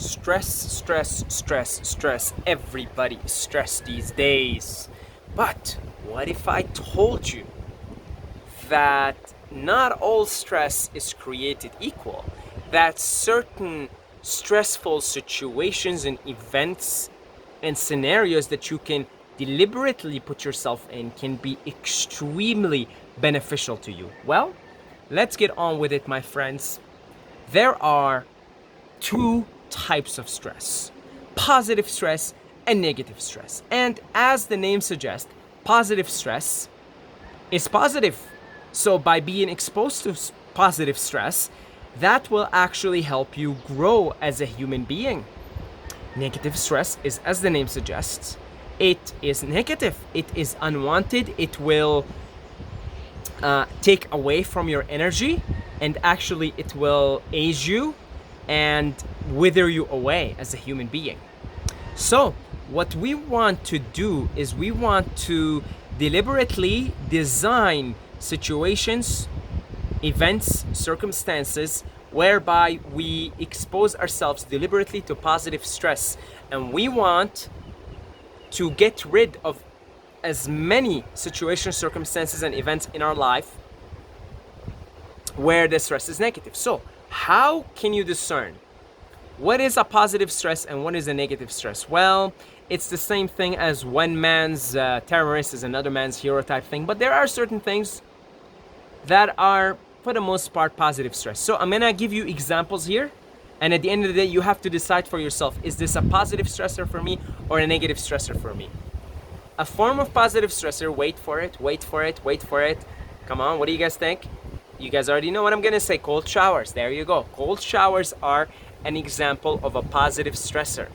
Stress. Everybody is stressed these days. But what if I told you that not all stress is created equal? That certain stressful situations and events and scenarios that you can deliberately put yourself in can be extremely beneficial to you. Well, let's get on with it, my friends. There are two types of stress: positive stress and negative stress. And as the name suggests, positive stress is positive. So by being exposed to positive stress, that will actually help you grow as a human being. Negative stress is, as the name suggests, it is negative, it is unwanted, it will take away from your energy, and actually it will age you and wither you away as a human being. So what we want to do is we want to deliberately design situations, events, circumstances whereby we expose ourselves deliberately to positive stress, and we want to get rid of as many situations, circumstances, and events in our life where the stress is negative. So how can you discern what is a positive stress and what is a negative stress? Well, it's the same thing as one man's terrorist is another man's hero type thing, but there are certain things that are, for the most part, positive stress. So I'm gonna give you examples here, and at the end of the day, you have to decide for yourself, is this a positive stressor for me or a negative stressor for me? A form of positive stressor, wait for it. Come on, what do you guys think? You guys already know what I'm gonna say. Cold showers, there you go. Cold showers are an example of a positive stressor.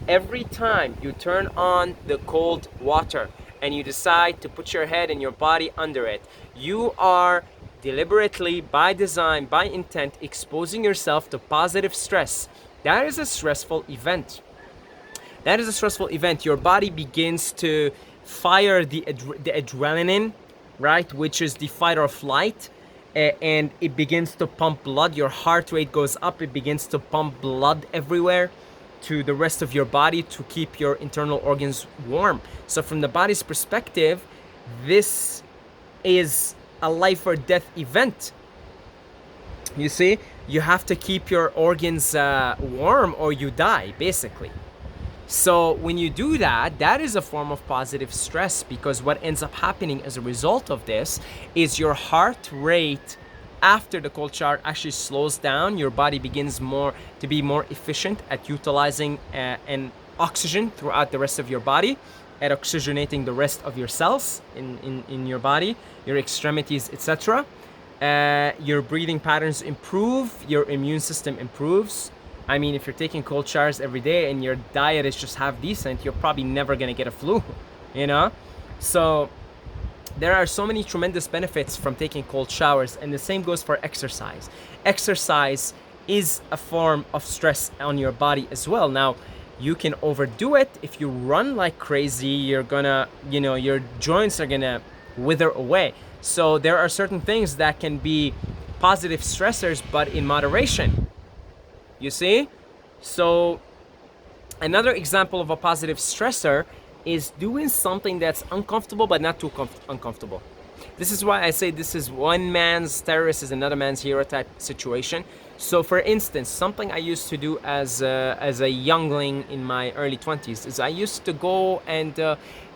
Every time you turn on the cold water and you decide to put your head and your body under it, you are deliberately, by design, by intent, exposing yourself to positive stress. That is a stressful event. Your body begins to fire the adrenaline, right, which is the fight or flight, and it begins to pump blood. Your heart rate goes up. It begins to pump blood everywhere to the rest of your body to keep your internal organs warm. So from the body's perspective, this is a life or death event. You see, you have to keep your organs warm or you die, basically. So when you do that, that is a form of positive stress, because what ends up happening as a result of this is your heart rate after the cold shower actually slows down. Your body begins to be more efficient at utilizing an oxygen throughout the rest of your body, at oxygenating the rest of your cells in your body, your extremities, etc. Your breathing patterns improve, your immune system improves. I mean, if you're taking cold showers every day and your diet is just half decent, you're probably never gonna get a flu, you know? So there are so many tremendous benefits from taking cold showers, and the same goes for exercise. Exercise is a form of stress on your body as well. Now, you can overdo it. If you run like crazy, you're gonna, your joints are gonna wither away. So there are certain things that can be positive stressors, but in moderation. You see? So another example of a positive stressor is doing something that's uncomfortable but not too uncomfortable. This is why I say this is one man's terrorist is another man's hero type situation. So for instance, something I used to do as a youngling in my early 20s is I used to go and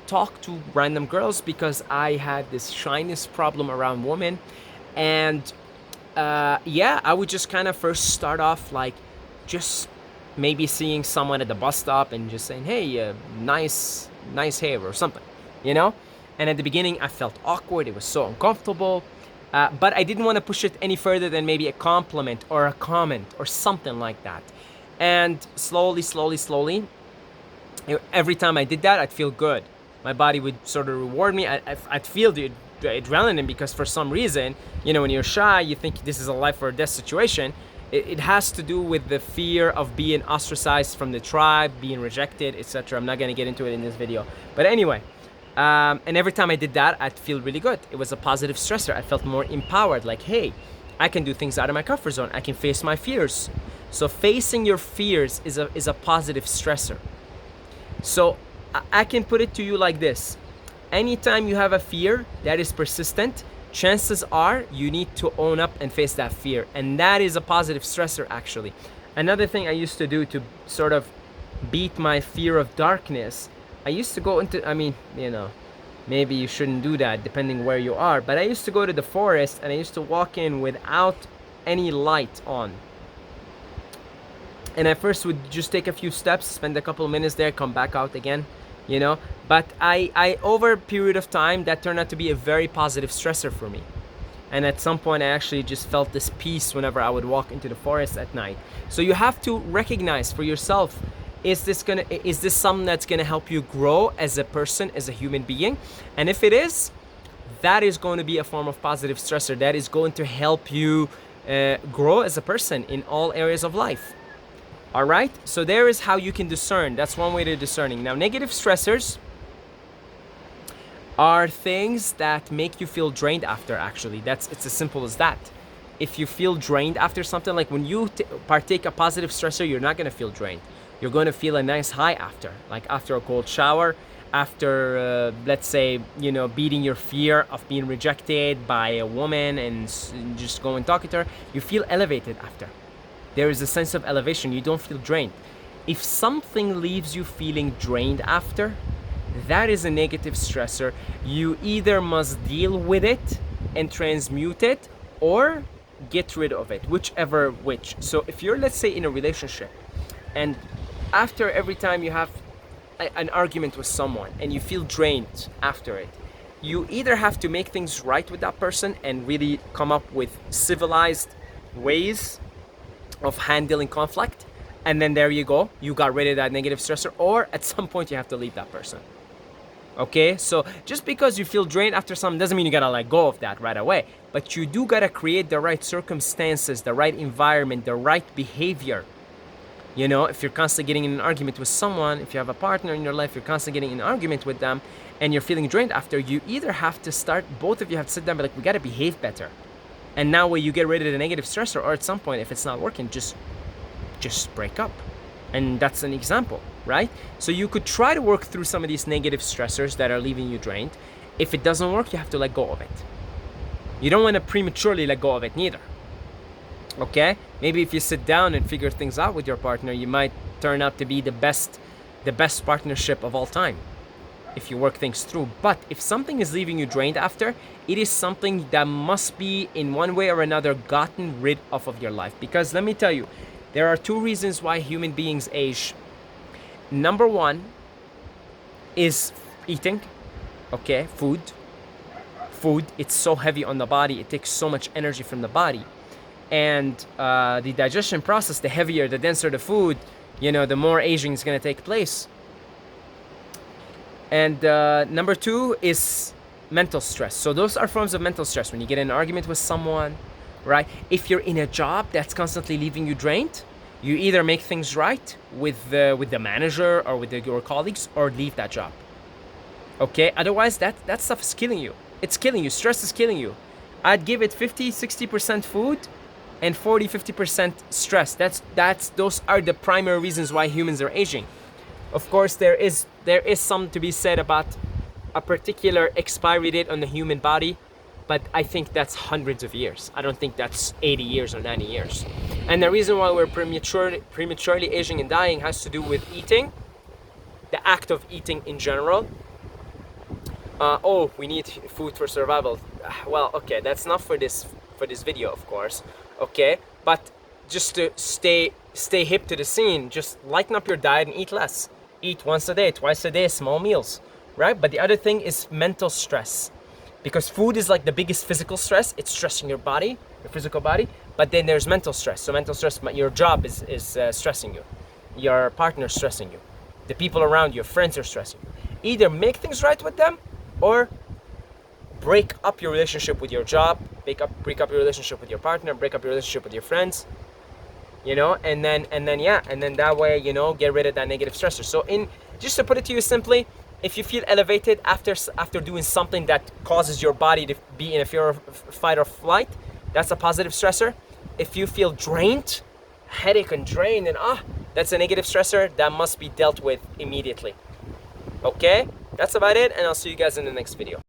talk to random girls because I had this shyness problem around women. And I would just kind of first start off like just maybe seeing someone at the bus stop and just saying, hey, nice hair or something, And at the beginning I felt awkward. It was so uncomfortable. But I didn't want to push it any further than maybe a compliment or a comment or something like that. And slowly, every time I did that, I'd feel good. My body would sort of reward me. I'd feel the adrenaline, because for some reason, when you're shy, you think this is a life or death situation. It has to do with the fear of being ostracized from the tribe, being rejected, etc. I'm not going to get into it in this video. But anyway, and every time I did that, I'd feel really good. It was a positive stressor. I felt more empowered, like, hey, I can do things out of my comfort zone. I can face my fears. So facing your fears is a positive stressor. So I can put it to you like this. Anytime you have a fear that is persistent, chances are you need to own up and face that fear. And that is a positive stressor, actually. Another thing I used to do to sort of beat my fear of darkness, I used to go into, maybe you shouldn't do that depending where you are, but I used to go to the forest and I used to walk in without any light on. And I first would just take a few steps, spend a couple of minutes there, come back out again, But I over a period of time, that turned out to be a very positive stressor for me. And at some point, I actually just felt this peace whenever I would walk into the forest at night. So you have to recognize for yourself, is this something that's gonna help you grow as a person, as a human being? And if it is, that is going to be a form of positive stressor. That is going to help you grow as a person in all areas of life. All right, so there is how you can discern. That's one way to discerning. Now, negative stressors are things that make you feel drained after, actually. It's as simple as that. If you feel drained after something, like when you partake a positive stressor, you're not gonna feel drained. You're gonna feel a nice high after, like after a cold shower, after, let's say, beating your fear of being rejected by a woman and just go and talking to her, you feel elevated after. There is a sense of elevation. You don't feel drained. If something leaves you feeling drained after, that is a negative stressor. You either must deal with it and transmute it or get rid of it, whichever which. So if you're, let's say, in a relationship and after every time you have an argument with someone and you feel drained after it, you either have to make things right with that person and really come up with civilized ways of handling conflict, and then there you go, you got rid of that negative stressor, or at some point you have to leave that person. Okay, so just because you feel drained after something doesn't mean you gotta let go of that right away, but you do gotta create the right circumstances, the right environment, the right behavior. If you're constantly getting in an argument with someone, if you have a partner in your life, you're constantly getting in an argument with them and you're feeling drained after, you either have to start, both of you have to sit down and be like, we gotta behave better. And now when you get rid of the negative stressor, or at some point, if it's not working, just break up. And that's an example, right? So you could try to work through some of these negative stressors that are leaving you drained. If it doesn't work, you have to let go of it. You don't want to prematurely let go of it neither. Okay? Maybe if you sit down and figure things out with your partner, you might turn out to be the best partnership of all time if you work things through. But if something is leaving you drained after, it is something that must be in one way or another gotten rid of your life. Because let me tell you, there are two reasons why human beings age. Number one is eating, okay, food. Food, it's so heavy on the body, it takes so much energy from the body. And the digestion process, the heavier, the denser the food, the more aging is gonna take place. And number two is mental stress. So those are forms of mental stress. When you get in an argument with someone, right? If you're in a job that's constantly leaving you drained, you either make things right with the manager or with your colleagues, or leave that job. Okay? Otherwise, that stuff is killing you. It's killing you. Stress is killing you. I'd give it 50-60% food and 40-50% stress. Those are the primary reasons why humans are aging. Of course, there is something to be said about a particular expiry date on the human body, but I think that's hundreds of years. I don't think that's 80 years or 90 years. And the reason why we're prematurely aging and dying has to do with eating, the act of eating in general. We need food for survival. Well, okay, that's not for this video, of course. Okay, but just to stay hip to the scene, just lighten up your diet and eat less. Eat once a day, twice a day, small meals, right? But the other thing is mental stress, because food is like the biggest physical stress. It's stressing your body, your physical body, but then there's mental stress. So mental stress, your job is stressing you, your partner is stressing you, the people around you, your friends are stressing you. Either make things right with them, or break up your relationship with your job, break up your relationship with your partner, break up your relationship with your friends. And then that way, get rid of that negative stressor. So just to put it to you simply, if you feel elevated after doing something that causes your body to be in a fear of fight or flight, that's a positive stressor. If you feel drained headache and drain and that's a negative stressor that must be dealt with immediately. Okay, that's about it, and I'll see you guys in the next video.